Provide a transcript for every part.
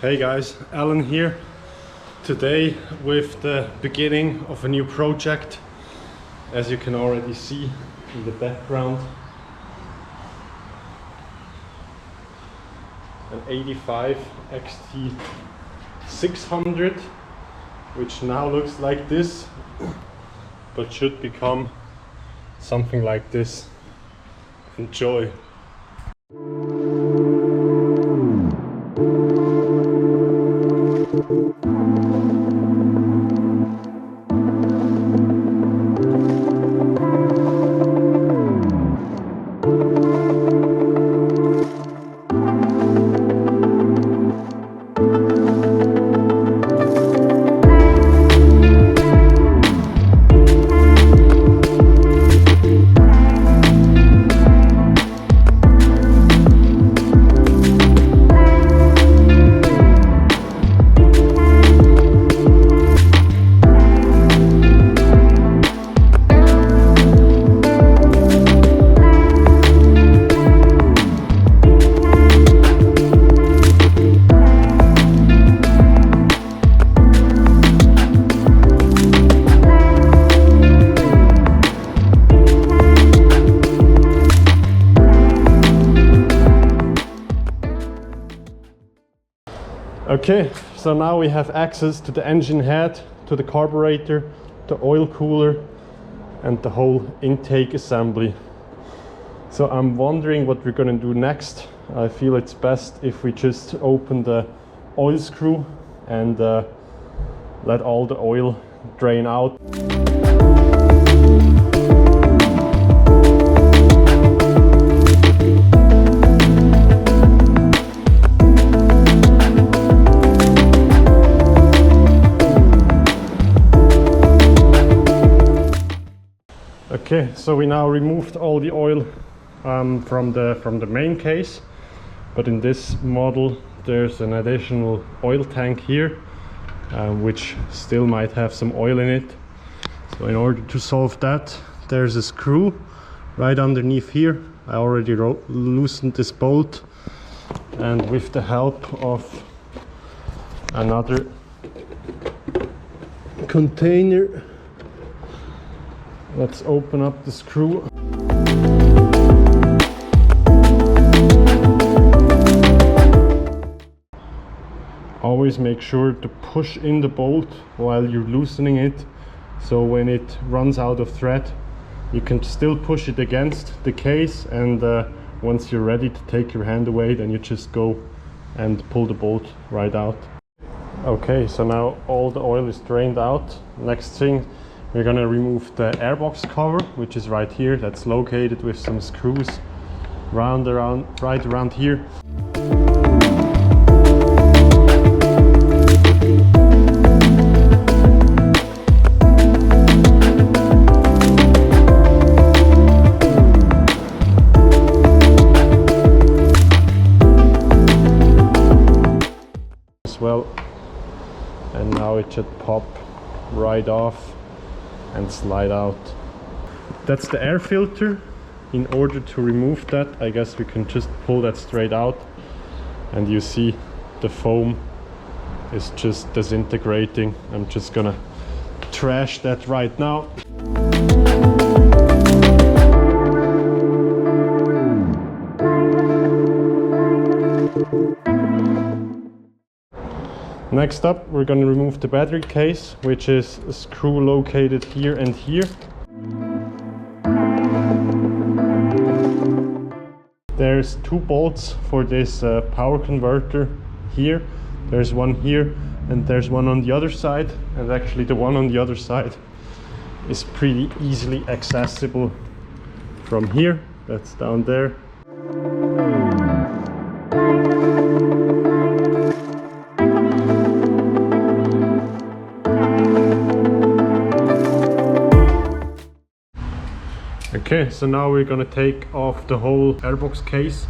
Hey guys, Alan here. Today with the beginning of a new project, as you can already see in the background. An 85 XT 600, which now looks like this, but should become something like this. Enjoy. Okay, so now we have access to the engine head, to the carburetor, the oil cooler and the whole intake assembly. So I'm wondering what we're gonna do next. I feel it's best if we just open the oil screw and let all the oil drain out. Okay, so we now removed all the oil from the main case, but in this model there's an additional oil tank here, which still might have some oil in it. So in order to solve that, there's a screw right underneath here. I already loosened this bolt, and with the help of another container, let's open up the screw. Always make sure to push in the bolt while you're loosening it, so when it runs out of thread you can still push it against the case, and once you're ready to take your hand away, then you just go and pull the bolt right out. Okay, so now all the oil is drained out. Next thing, we're gonna remove the airbox cover, which is right here. That's located with some screws right around here. As well, and now it should pop right off and slide out. That's the air filter. In order to remove that, I guess we can just pull that straight out, and you see the foam is just disintegrating. I'm just gonna trash that right now. Next up, we're going to remove the battery case, which is a screw located here and here. There's two bolts for this power converter here. There's one here and there's one on the other side, and actually the one on the other side is pretty easily accessible from here. That's down there. Okay, so now we're gonna take off the whole airbox case.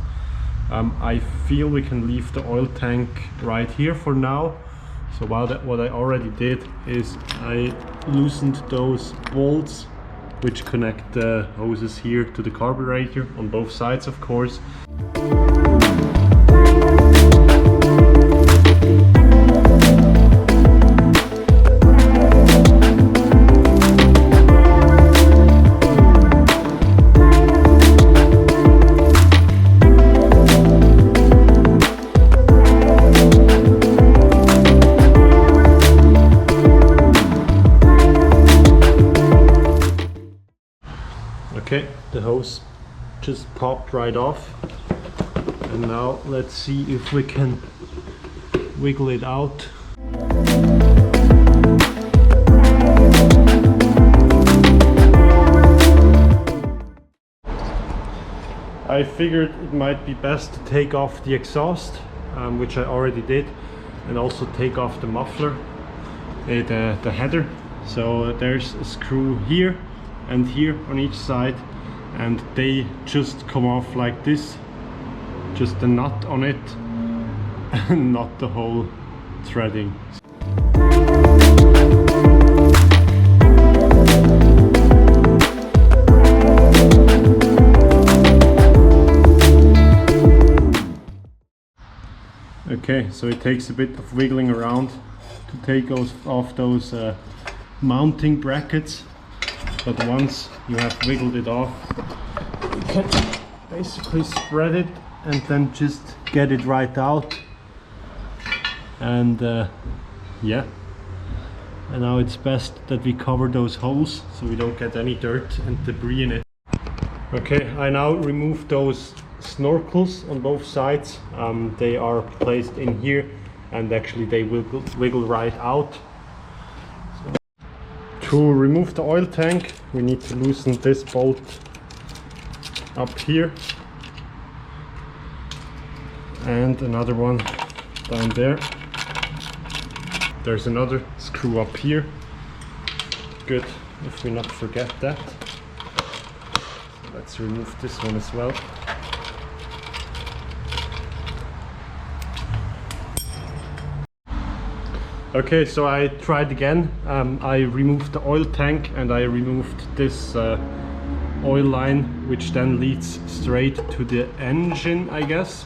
I feel we can leave the oil tank right here for now. So what I already did is I loosened those bolts which connect the hoses here to the carburetor on both sides, of course. those just popped right off. And now let's see if we can wiggle it out. I figured it might be best to take off the exhaust, which I already did, and also take off the muffler, the header. So there's a screw here and here on each side, and they just come off like this, just the nut on it and not the whole threading. Okay, so it takes a bit of wiggling around to take off those mounting brackets, but once you have wiggled it off, you can basically spread it and then just get it right out. And yeah, and now it's best that we cover those holes so we don't get any dirt and debris in it. Okay, I now remove those snorkels on both sides. They are placed in here, and actually they wiggle right out. So, to remove the oil tank, we need to loosen this bolt up here and another one down there. There's another screw up here. Good if we not forget that. So let's remove this one as well. Okay, so I tried again. I removed the oil tank and I removed this oil line, which then leads straight to the engine, I guess.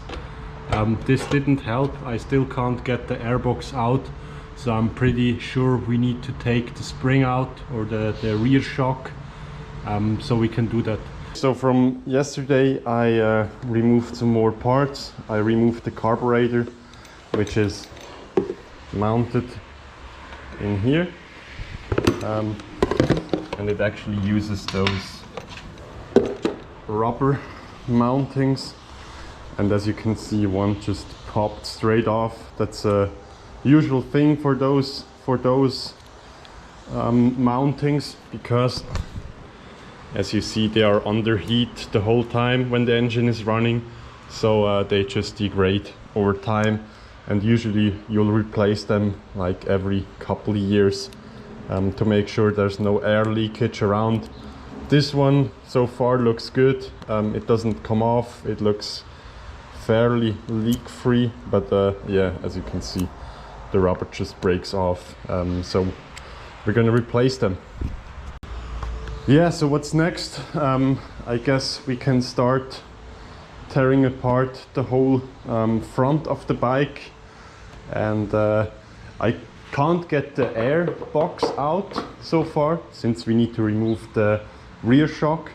This didn't help. I still can't get the airbox out, so I'm pretty sure we need to take the spring out, or the rear shock, so we can do that. So from yesterday I removed some more parts. I removed the carburetor, which is mounted in here, and it actually uses those rubber mountings, and as you can see, one just popped straight off. That's a usual thing for those mountings, because as you see, they are under heat the whole time when the engine is running, so they just degrade over time. And usually you'll replace them like every couple of years to make sure there's no air leakage around. This one so far looks good. It doesn't come off. It looks fairly leak free, but yeah, as you can see, the rubber just breaks off. So we're gonna replace them. Yeah, so what's next? I guess we can start tearing apart the whole front of the bike. And I can't get the air box out so far, since we need to remove the rear shock,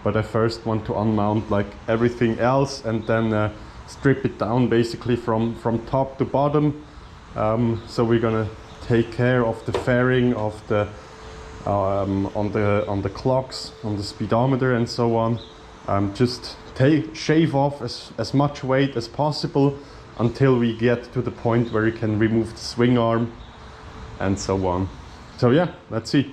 but I first want to unmount like everything else and then strip it down basically from top to bottom. So we're gonna take care of the fairing of the on the clocks, on the speedometer and so on. Just shave off as much weight as possible until we get to the point where you can remove the swing arm and so on. So yeah, let's see.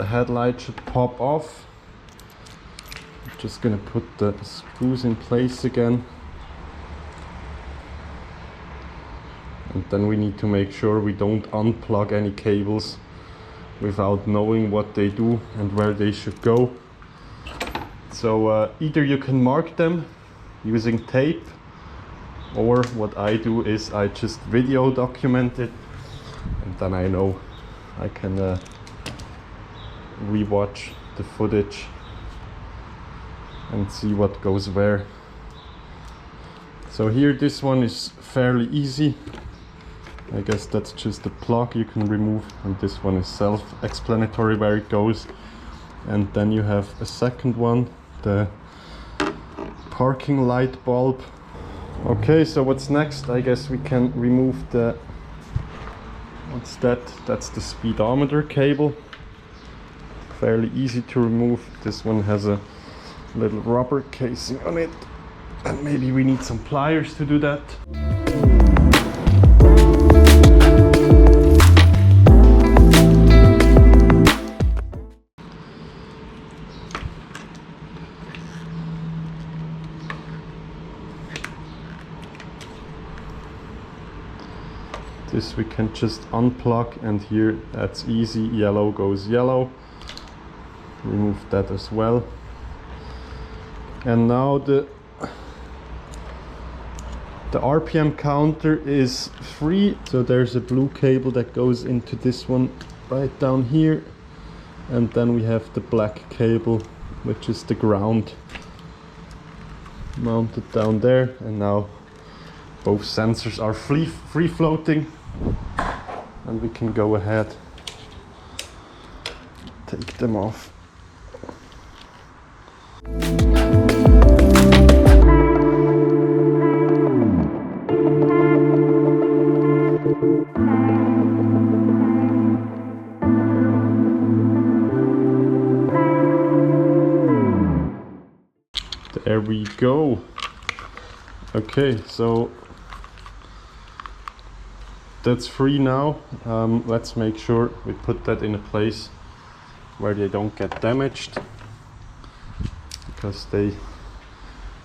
Headlight should pop off. I'm just gonna put the screws in place again, and then we need to make sure we don't unplug any cables without knowing what they do and where they should go. So either you can mark them using tape, or what I do is I just video document it, and then I know I can rewatch the footage and see what goes where. So here this one is fairly easy. I guess that's just a plug you can remove, and this one is self-explanatory where it goes. And then you have a second one, the parking light bulb. Okay, so what's next? I guess we can remove the, what's that? That's the speedometer cable. Fairly easy to remove. This one has a little rubber casing on it, and maybe we need some pliers to do that. This we can just unplug, and here that's easy. Yellow goes yellow. Remove that as well. And now the RPM counter is free. So there's a blue cable that goes into this one right down here, and then we have the black cable, which is the ground, mounted down there. And now both sensors are free floating, and we can go ahead, take them off. There we go. Okay, so that's free now. Let's make sure we put that in a place where they don't get damaged, because they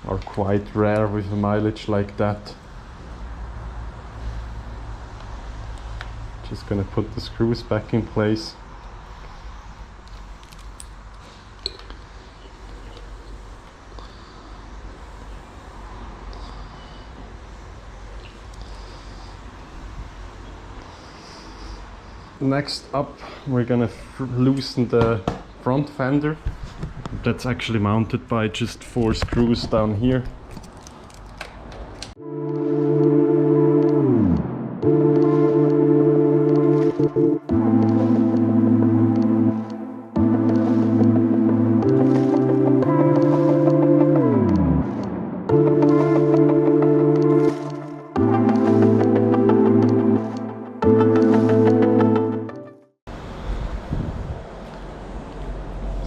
are quite rare with a mileage like that. Just gonna put the screws back in place. Next up, we're gonna loosen the front fender. That's actually mounted by just 4 screws down here.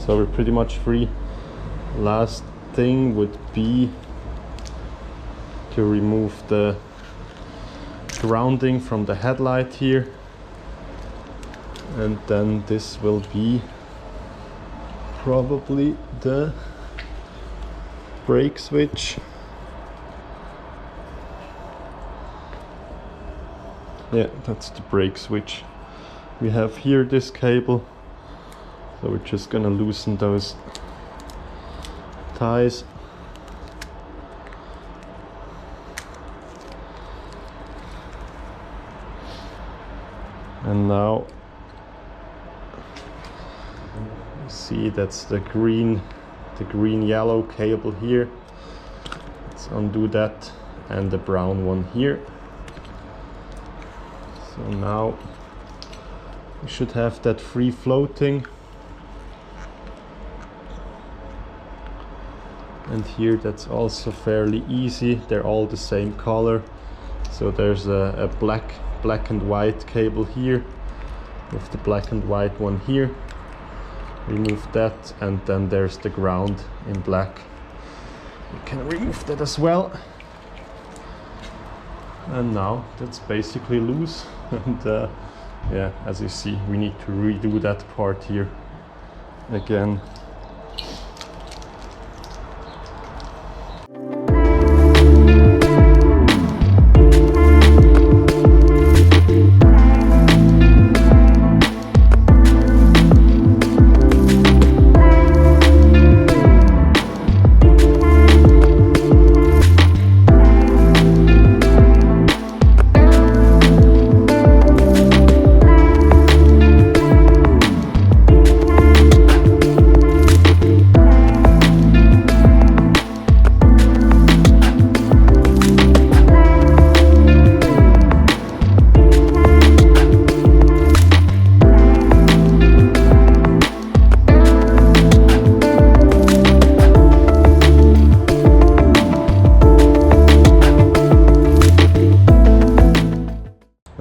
So we're pretty much free. Last thing would be to remove the grounding from the headlight here, and then this will be probably the brake switch. Yeah, that's the brake switch. We have here this cable. So we're just gonna loosen those ties. And now you see that's the green yellow cable here. Let's undo that, and the brown one here. So now we should have that free floating. And here that's also fairly easy. They're all the same color. So there's a black and white cable here with the black and white one here. Remove that, and then there's the ground in black. You can remove that as well. And now that's basically loose. And yeah, as you see, we need to redo that part here again.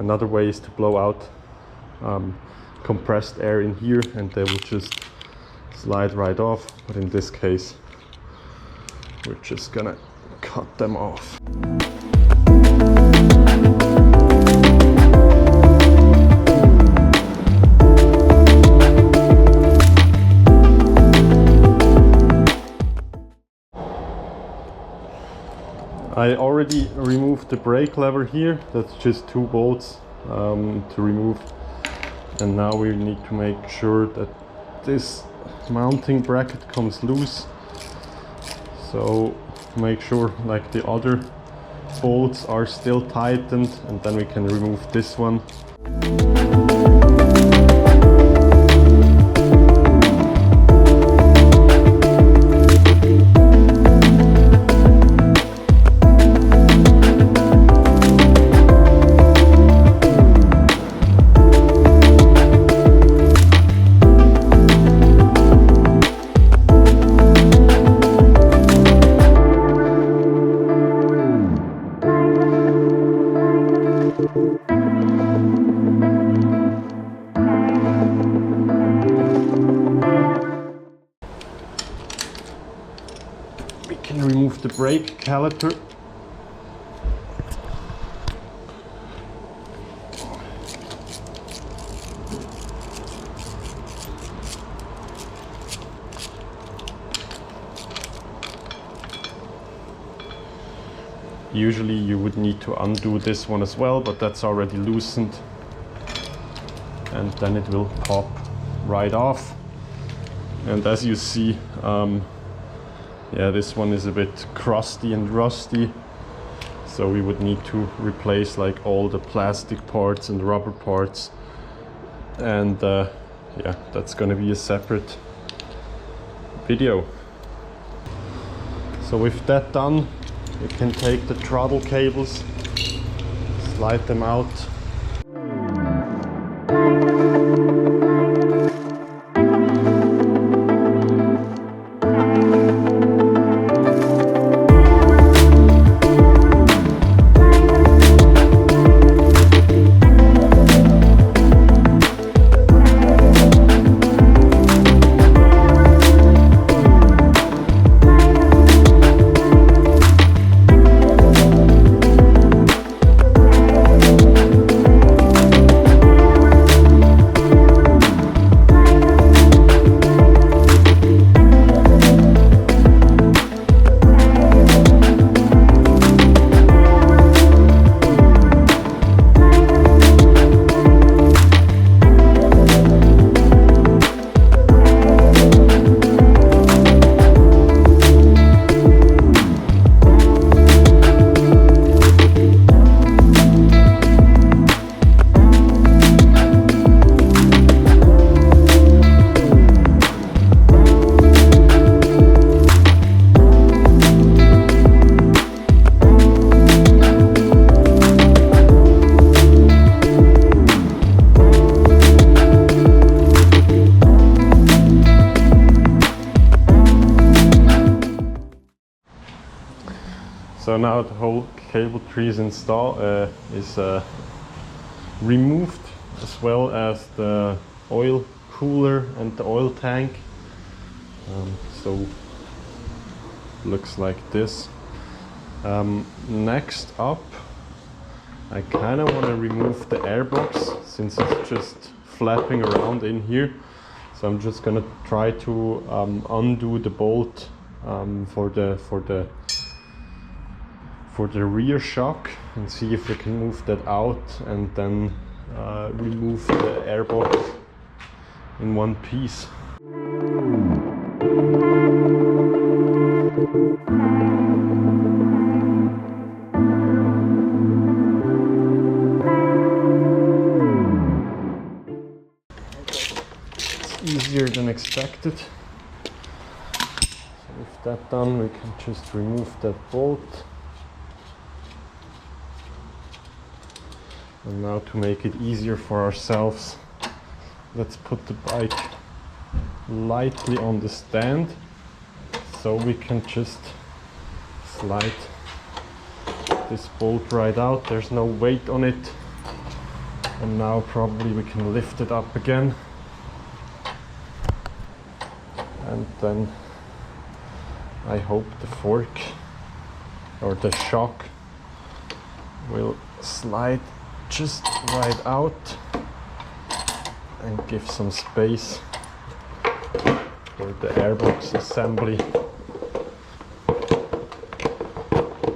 Another way is to blow out compressed air in here and they will just slide right off, but in this case we're just gonna cut them off. I already removed the brake lever here. That's just 2 bolts to remove. And now we need to make sure that this mounting bracket comes loose. So make sure like the other bolts are still tightened, and then we can remove this one. Remove the brake caliper. Usually you would need to undo this one as well, but that's already loosened, and then it will pop right off. And as you see, yeah, this one is a bit crusty and rusty, so we would need to replace like all the plastic parts and rubber parts, and yeah, that's gonna be a separate video. So with that done, you can take the throttle cables, slide them out. So now the whole cable tree is removed, as well as the oil cooler and the oil tank. So looks like this. Next up, I kind of want to remove the airbox since it's just flapping around in here. So I'm just gonna try to undo the bolt for the rear shock and see if we can move that out, and then remove the airbox in one piece. It's easier than expected. So with that done, we can just remove that bolt. And now, to make it easier for ourselves, let's put the bike lightly on the stand, so we can just slide this bolt right out. There's no weight on it, And now probably we can lift it up again, and then I hope the fork or the shock will slide just right out and give some space for the airbox assembly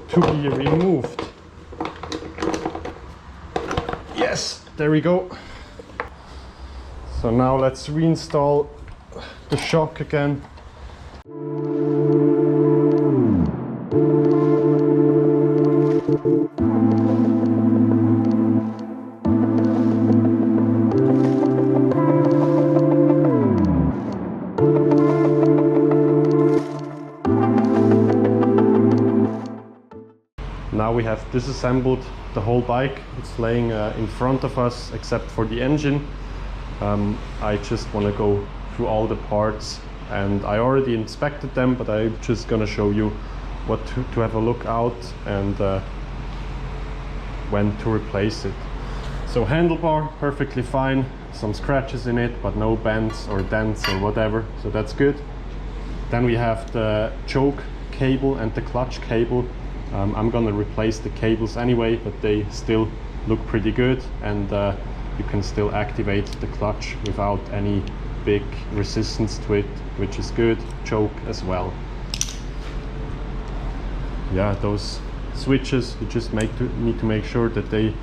to be removed. Yes, there we go. So now let's reinstall the shock again. Now we have disassembled the whole bike. It's laying in front of us except for the engine. I just want to go through all the parts, and I already inspected them, but I'm just gonna show you what to have a look out and when to replace it. So handlebar, perfectly fine. Some scratches in it, but no bends or dents or whatever, so that's good. Then we have the choke cable and the clutch cable. I'm gonna replace the cables anyway, but they still look pretty good, and you can still activate the clutch without any big resistance to it, which is good. Choke as well. Yeah, those switches, you just need to make sure that they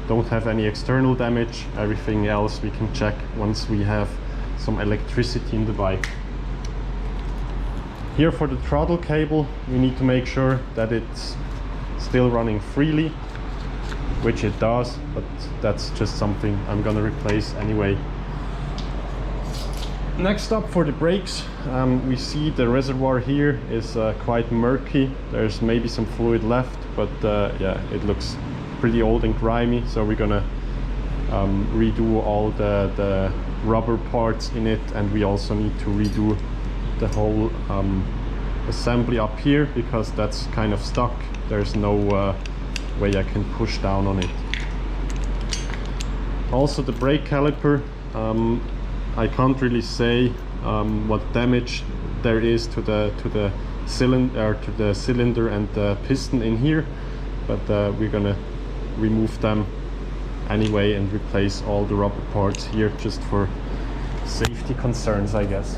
don't have any external damage. Everything else we can check once we have some electricity in the bike. Here for the throttle cable, we need to make sure that it's still running freely, which it does, but that's just something I'm gonna replace anyway. Next up, for the brakes, we see the reservoir here is quite murky. There's maybe some fluid left, but yeah, it looks pretty old and grimy, so we're gonna redo all the rubber parts in it, and we also need to redo the whole assembly up here, because that's kind of stuck. There's no way I can push down on it. Also the brake caliper, I can't really say what damage there is to the cylinder and the piston in here, but we're gonna remove them anyway and replace all the rubber parts here, just for safety concerns, I guess.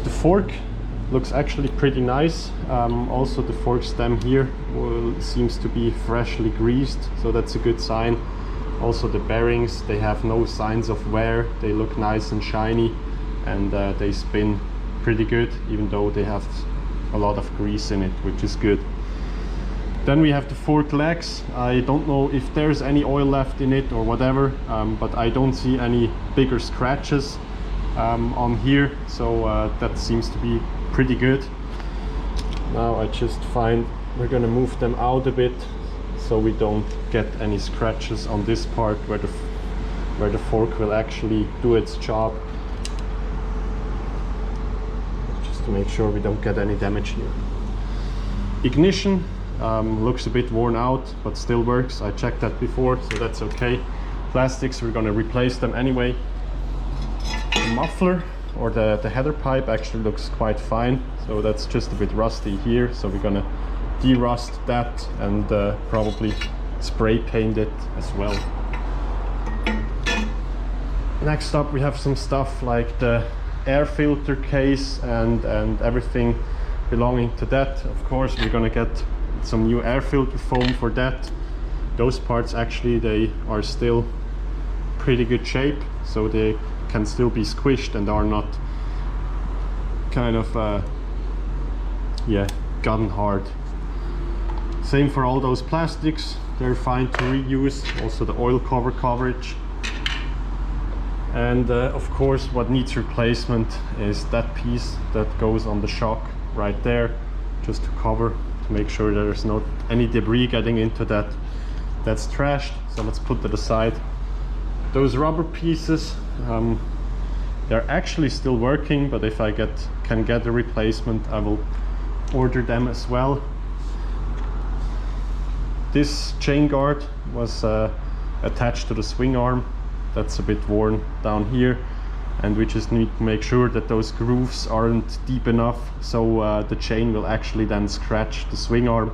The fork looks actually pretty nice. Also the fork stem here seems to be freshly greased, so that's a good sign. Also the bearings, they have no signs of wear. They look nice and shiny, and they spin pretty good, even though they have a lot of grease in it, which is good. Then we have the fork legs. I don't know if there's any oil left in it or whatever, but I don't see any bigger scratches on here, so that seems to be pretty good. Now I just find we're gonna move them out a bit so we don't get any scratches on this part where the fork will actually do its job, just to make sure we don't get any damage here. Ignition looks a bit worn out, but still works. I checked that before, so that's okay. Plastics, we're gonna replace them anyway. The muffler, or the header pipe, actually looks quite fine, so that's just a bit rusty here, so we're gonna de-rust that and probably spray paint it as well. Next up, we have some stuff like the air filter case and everything belonging to that. Of course, we're gonna get some new air filter foam for that. Those parts, actually, they are still pretty good shape, so they can still be squished and are not kind of yeah, gun hard. Same for all those plastics, they're fine to reuse. Also the oil coverage. And of course, what needs replacement is that piece that goes on the shock right there, just to cover, to make sure there's not any debris getting into that. That's trashed, so let's put that aside. Those rubber pieces, they're actually still working, but if I can get a replacement, I will order them as well. This chain guard was attached to the swing arm. That's a bit worn down here, and we just need to make sure that those grooves aren't deep enough, so the chain will actually then scratch the swing arm.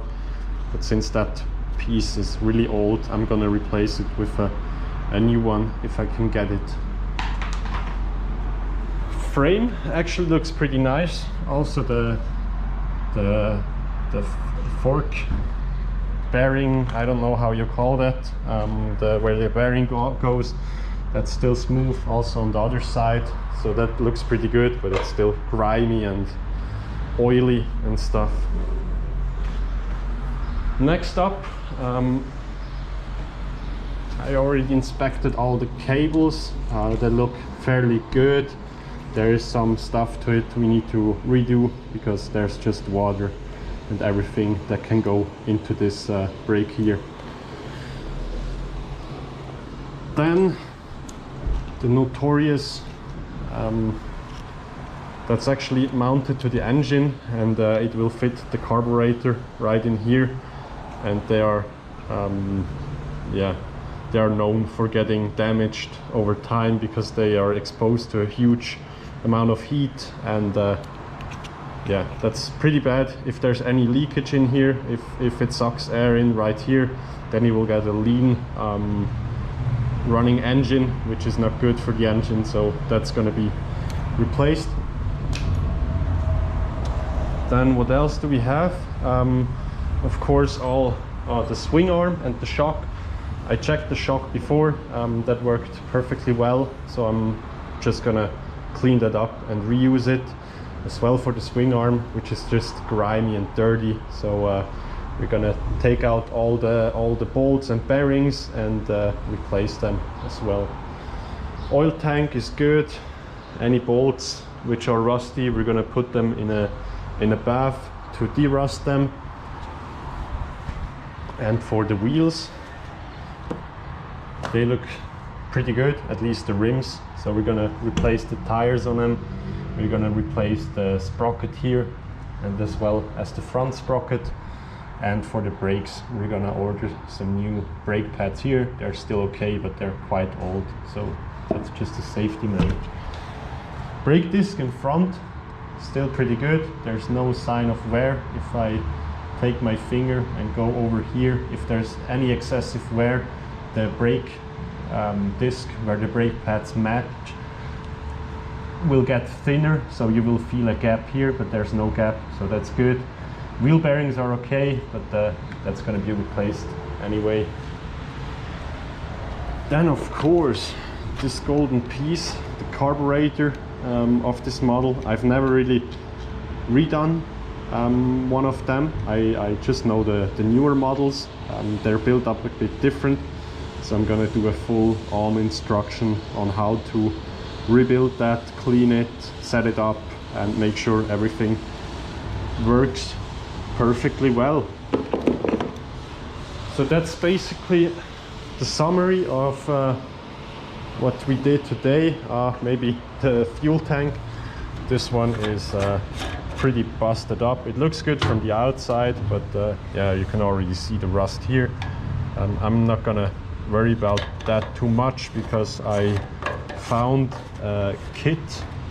But since that piece is really old, I'm gonna replace it with a new one if I can get it. Frame actually looks pretty nice. Also the fork bearing, I don't know how you call that, where the bearing goes, that's still smooth. Also on the other side, so that looks pretty good, but it's still grimy and oily and stuff. Next up, I already inspected all the cables. They look fairly good. There is some stuff to it we need to redo because there's just water and everything that can go into this brake here. Then the notorious, that's actually mounted to the engine, and it will fit the carburetor right in here. And they are yeah, they are known for getting damaged over time because they are exposed to a huge amount of heat, and yeah, that's pretty bad. If there's any leakage in here, if it sucks air in right here, then you will get a lean running engine, which is not good for the engine, so that's going to be replaced. Then what else do we have? Of course, all the swing arm and the shock. I checked the shock before, that worked perfectly well, so I'm just gonna clean that up and reuse it as well for the swing arm, which is just grimy and dirty. So we're gonna take out all the bolts and bearings and replace them as well. Oil tank is good. Any bolts which are rusty, we're gonna put them in a bath to de-rust them. And for the wheels, they look pretty good, at least the rims. So we're gonna replace the tires on them. We're gonna replace the sprocket here, and as well as the front sprocket. And for the brakes, we're gonna order some new brake pads here. They're still okay, but they're quite old, so that's just a safety measure. Brake disc in front, still pretty good. There's no sign of wear. If I take my finger and go over here, if there's any excessive wear, the brake disc where the brake pads match will get thinner, so you will feel a gap here, but there's no gap, so that's good. Wheel bearings are okay, but that's going to be replaced anyway. Then of course this golden piece, the carburetor of this model. I've never really redone one of them. I just know the newer models. They're built up a bit different, so I'm gonna do a full on instruction on how to rebuild that, clean it, set it up, and make sure everything works perfectly well. So that's basically the summary of what we did today. Maybe the fuel tank, this one is pretty busted up. It looks good from the outside, but yeah, you can already see the rust here. I'm not gonna worry about that too much because I found a kit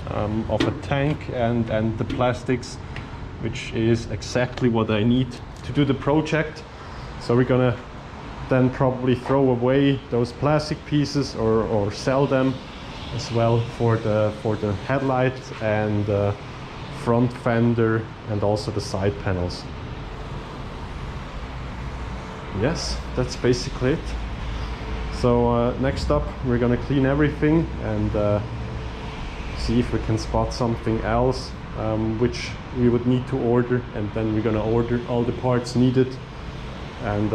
of a tank and the plastics, which is exactly what I need to do the project. So we're gonna then probably throw away those plastic pieces or sell them as well for the headlights and front fender and also the side panels. Yes, that's basically it. So next up we're gonna clean everything and see if we can spot something else which we would need to order, and then we're gonna order all the parts needed and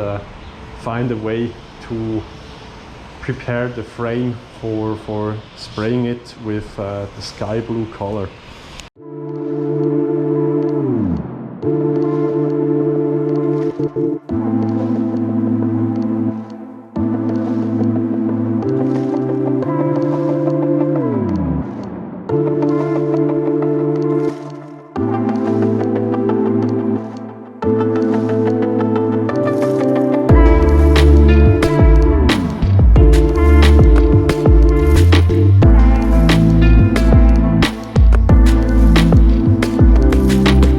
find a way to prepare the frame for spraying it with the sky blue color.